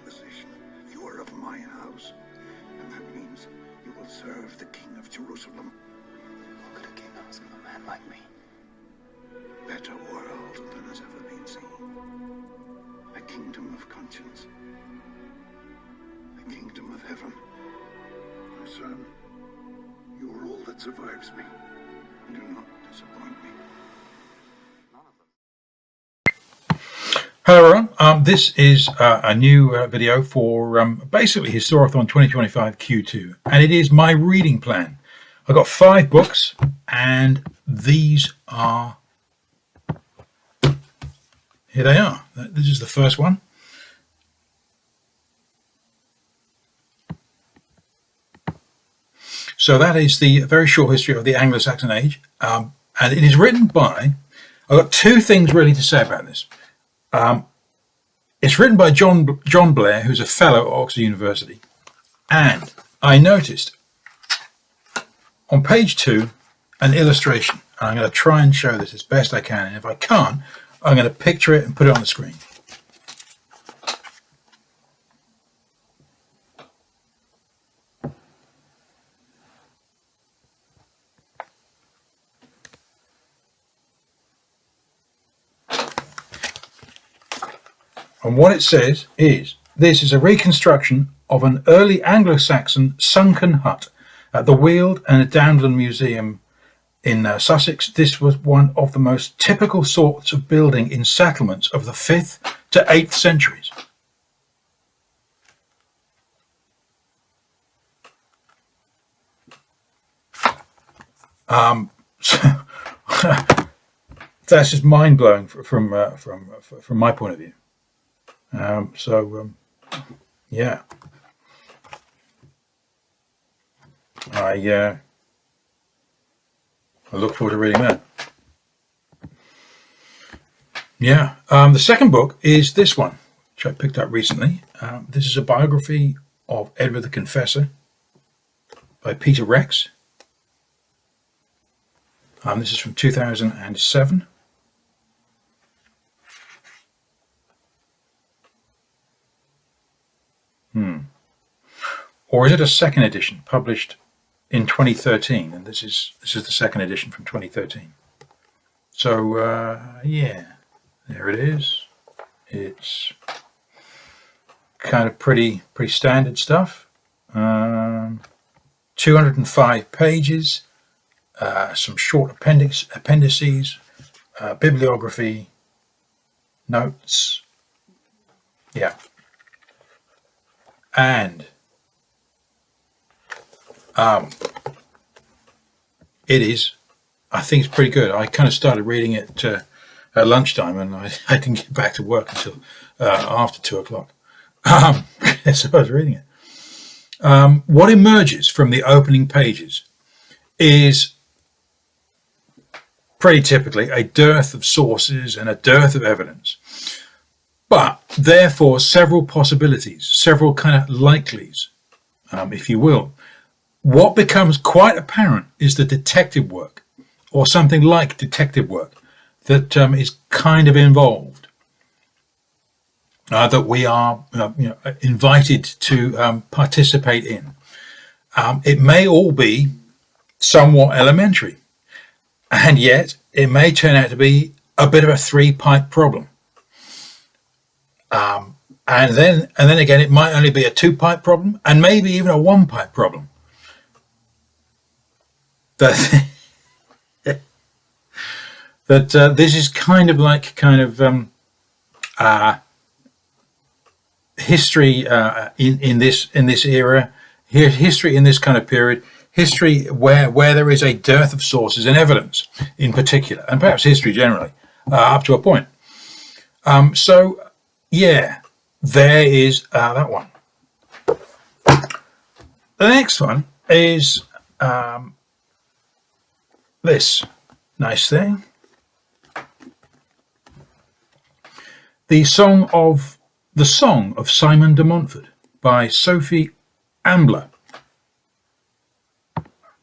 position. You are of my house, and that means you will serve the King of Jerusalem. What could a king ask of a man like me? Better world than has ever been seen. A kingdom of conscience. A kingdom of heaven. My son, you are all that survives me. Do not disappoint me. Hello everyone, this is a new video for basically Historathon 2025 Q2, and it is my reading plan. I've got 5 books, and these are, here they are. This is the first one. So that is the very short history of the Anglo-Saxon age, and it is written by, I've got 2 things really to say about this. It's written by John Blair, who's a fellow at Oxford University, and I noticed on page 2 an illustration. And I'm going to try and show this as best I can, and if I can't, I'm going to picture it and put it on the screen. And what it says is, this is a reconstruction of an early Anglo-Saxon sunken hut at the Weald and Downland Museum in Sussex. This was one of the most typical sorts of building in settlements of the 5th to 8th centuries. That's just mind-blowing from my point of view. Yeah, I look forward to reading that. Yeah, the second book is this one, which I picked up recently. This is a biography of Edward the Confessor by Peter Rex. This is from 2007. Or is it a second edition published in 2013? And this is the second edition from 2013. So yeah, there it is. It's kind of pretty standard stuff. 205 pages, some short appendices, bibliography, notes. Yeah. And it is, I think it's pretty good. I kind of started reading it at lunchtime, and I didn't get back to work until after 2 o'clock. As I was reading it. What emerges from the opening pages is pretty typically a dearth of sources and a dearth of evidence. But therefore, several possibilities, several kind of likelies, if you will. What becomes quite apparent is the detective work, or something like detective work, that is kind of involved, that we are invited to participate in. It may all be somewhat elementary, and yet it may turn out to be a bit of a 3-pipe problem. And then again, it might only be a 2-pipe problem, and maybe even a 1-pipe problem. That this is kind of like history in this era, history in this kind of period, history where there is a dearth of sources and evidence in particular, and perhaps history generally, up to a point. So yeah, there is that one. The next one is this nice thing. The Song of Simon de Montfort by Sophie Ambler.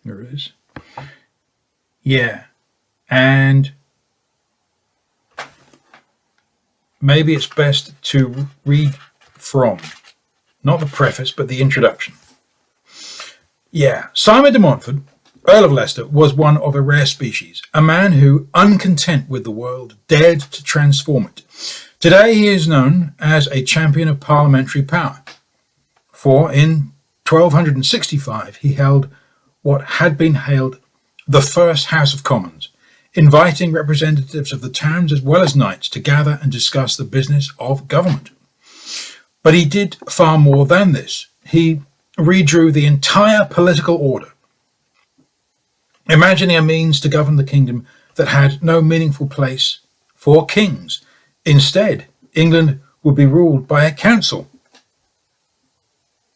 There it is. Yeah, and maybe it's best to read from not the preface, but the introduction. Yeah, Simon de Montfort, Earl of Leicester, was one of a rare species, a man who, uncontent with the world, dared to transform it. Today he is known as a champion of parliamentary power, for in 1265 he held what had been hailed the first House of Commons, inviting representatives of the towns as well as knights to gather and discuss the business of government. But he did far more than this. He redrew the entire political order, imagining a means to govern the kingdom that had no meaningful place for kings. Instead, England would be ruled by a council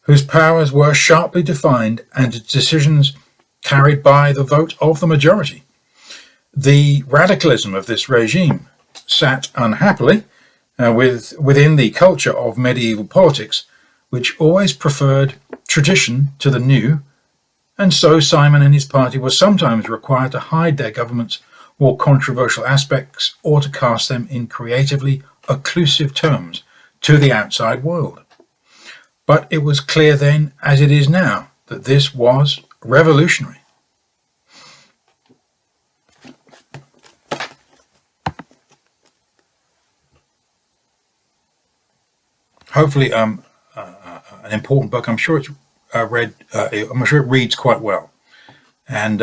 whose powers were sharply defined and decisions carried by the vote of the majority. The radicalism of this regime sat unhappily within the culture of medieval politics, which always preferred tradition to the new, and so Simon and his party were sometimes required to hide their government's more controversial aspects or to cast them in creatively occlusive terms to the outside world. But it was clear then, as it is now, that this was revolutionary. Hopefully, an important book. I'm sure it's I'm sure it reads quite well, and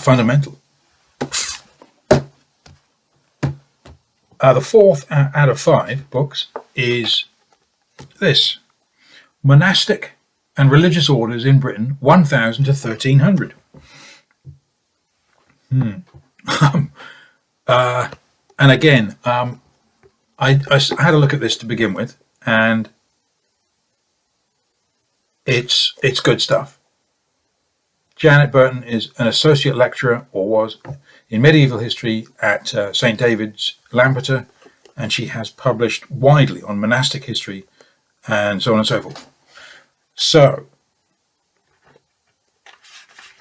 fundamental. The fourth out of 5 books is this: Monastic and Religious Orders in Britain, 1000 to 1300. And again, I had a look at this to begin with, and it's good stuff. Janet Burton is an associate lecturer, or was, in medieval history at St. David's, Lampeter, and she has published widely on monastic history and so on and so forth. So,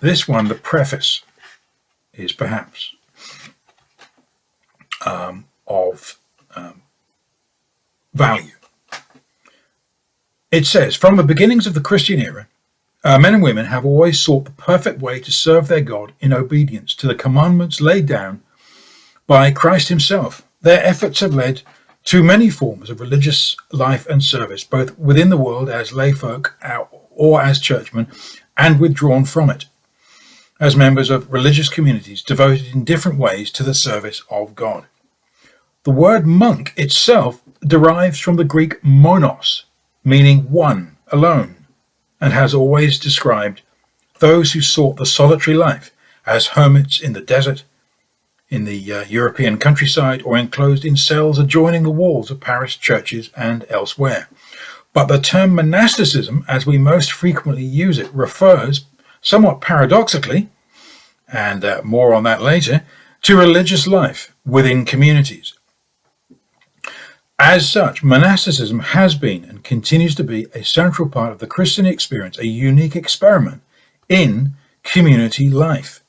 this one, the preface, is perhaps of value. It says, from the beginnings of the Christian era, men and women have always sought the perfect way to serve their God in obedience to the commandments laid down by Christ himself. Their efforts have led to many forms of religious life and service, both within the world as layfolk or as churchmen, and withdrawn from it, as members of religious communities devoted in different ways to the service of God. The word monk itself derives from the Greek monos, meaning one, alone, and has always described those who sought the solitary life as hermits in the desert, in the European countryside, or enclosed in cells adjoining the walls of parish churches and elsewhere. But the term monasticism, as we most frequently use it, refers, somewhat paradoxically, and more on that later, to religious life within communities. As such, monasticism has been and continues to be a central part of the Christian experience, a unique experiment in community life.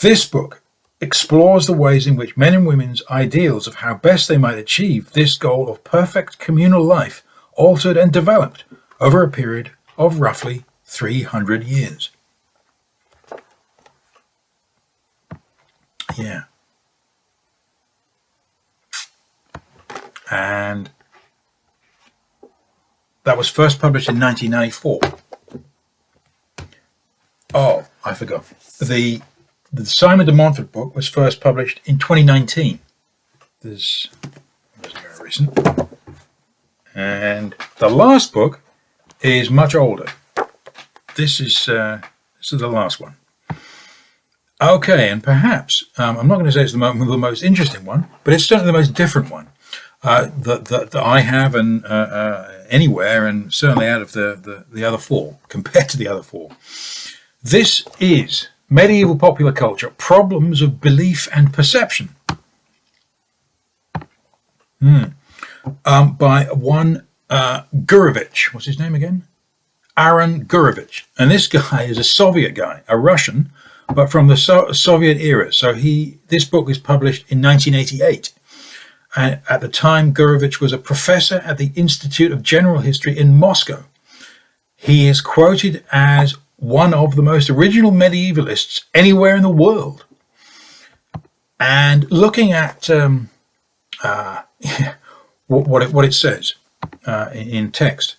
This book explores the ways in which men and women's ideals of how best they might achieve this goal of perfect communal life altered and developed over a period of roughly 300 years. Yeah. And that was first published in 1994. Oh, I forgot. The Simon de Montfort book was first published in 2019. This was very recent. And the last book is much older. This is the last one. Okay, and perhaps, I'm not going to say it's the most interesting one, but it's certainly the most different one. That I have and anywhere, and certainly out of the other 4, compared to the other 4. This is Medieval Popular Culture, Problems of Belief and Perception, by one Gurevich. What's his name again? Aaron Gurevich. And this guy is a Soviet guy, a Russian, but from the Soviet era. So this book was published in 1988. And at the time, Gurevich was a professor at the Institute of General History in Moscow. He is quoted as one of the most original medievalists anywhere in the world. And looking at what it says in text,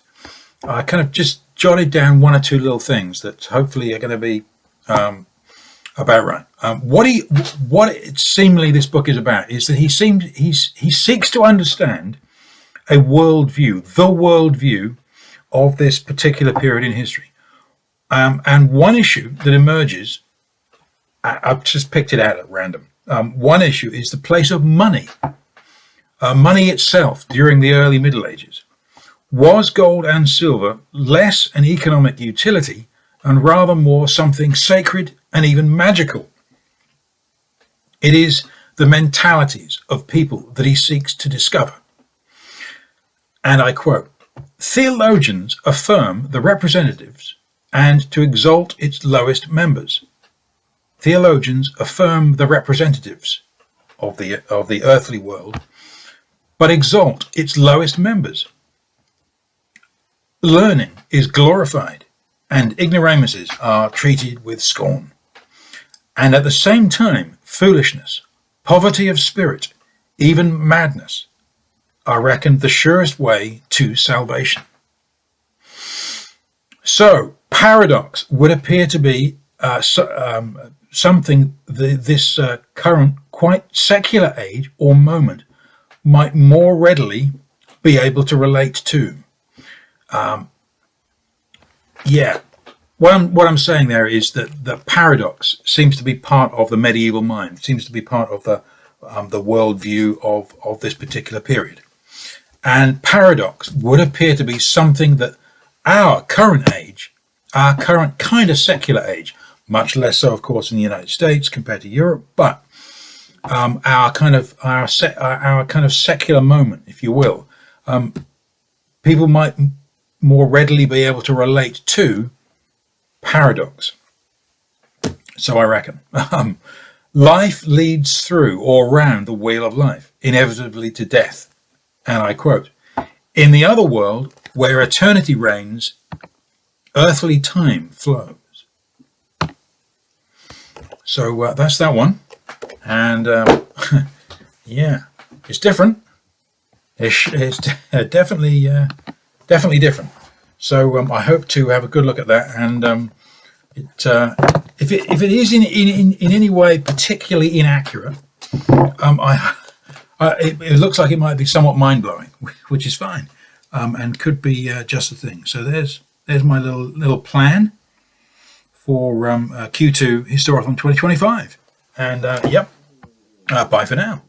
I kind of just jotted down one or two little things that hopefully are going to be about right. What seemingly this book is about is that he seeks to understand a worldview, the worldview of this particular period in history. And one issue that emerges, I've just picked it out at random. One issue is the place of money. Money itself during the early Middle Ages. Was gold and silver less an economic utility and rather more something sacred and even magical? It is the mentalities of people that he seeks to discover. And I quote, "Theologians affirm the representatives and to exalt its lowest members." Theologians affirm the representatives of the earthly world, but exalt its lowest members. Learning is glorified, and ignoramuses are treated with scorn. And at the same time, foolishness, poverty of spirit, even madness, are reckoned the surest way to salvation. So, paradox would appear to be something this current quite secular age or moment might more readily be able to relate to. What I'm saying there is that the paradox seems to be part of the medieval mind, seems to be part of the worldview of this particular period. And paradox would appear to be something that our current age, our current kind of secular age, much less so, of course, in the United States compared to Europe, but our kind of secular moment, if you will, people might more readily be able to relate to paradox. So I reckon life leads through or round the wheel of life, inevitably to death. And I quote, "In the other world, where eternity reigns, earthly time flows." So that's that one. And yeah, it's different. It's definitely different. So I hope to have a good look at that. And if it is in any way particularly inaccurate, it looks like it might be somewhat mind-blowing, which is fine, and could be just the thing. So there's my little plan for Q2 Historical 2025. And bye for now.